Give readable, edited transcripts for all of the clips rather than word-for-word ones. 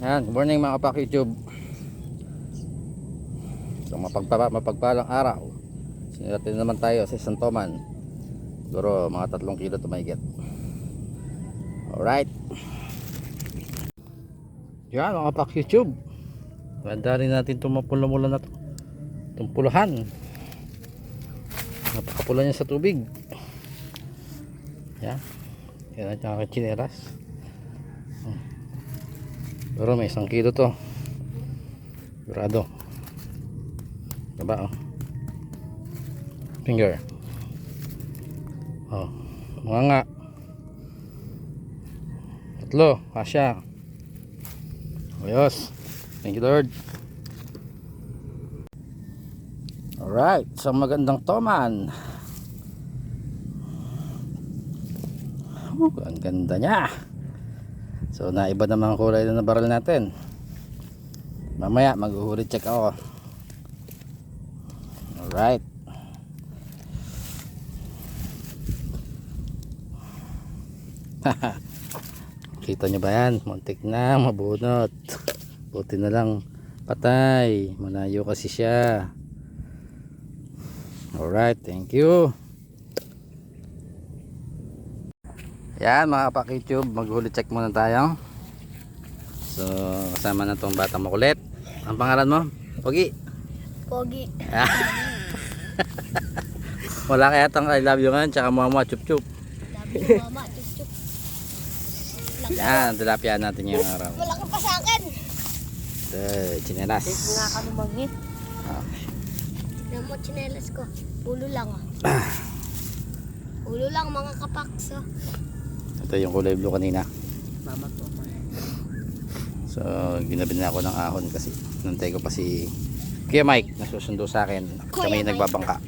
Yan, good morning mga kapak YouTube. So mapagpalang araw. Siniratin naman tayo sa isang toman. Siguro mga 3 kilo to mahigit. Alright. Yan mga kapak YouTube. Ganda rin natin itong mapula-mula na to. Itong pulahan. Napakapula niya sa tubig. Yan. Yan ang aking chineras. Pero may 1 kilo to. Sigurado. Diba oh. Finger. Oh. Mga nga. 3. Kasya. Ayos. Thank you Lord. Alright. Isang magandang toman. Ang ganda niya. So naiba naman ang kulay na baril natin. Mamaya maghuhuli check ako. Alright. Kita nyo ba yan? Muntik na mabunot. Buti na lang patay. Malayo kasi siya. Alright, thank you. Yan mga kapak YouTube, maghuli check muna tayo. So kasama na tong batang makulit. Ang pangalan mo? Pogi? Pogi. Wala kaya tang I love you nga, tsaka mama chup chup. Love you mama, chup chup. Yan, tilapia natin yung araw. Wala ka pa sa akin. Chinelas. Hindi nga ka lumangit. Tignan mo chinelas ko. Ulo lang ah. Ulo lang mga kapaks ah. Ito yung kulay blue kanina. Mama to. So ginabi na ako ng ahon kasi nantay ko pa si Kuya Mike na susundo sa akin. Kami nagbabangka.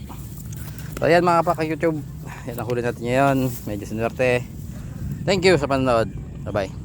So ayan mga kapaka YouTube. Yan ang huli natin ngayon. Medyo sinuwerte. Thank you sa panonood. Bye bye.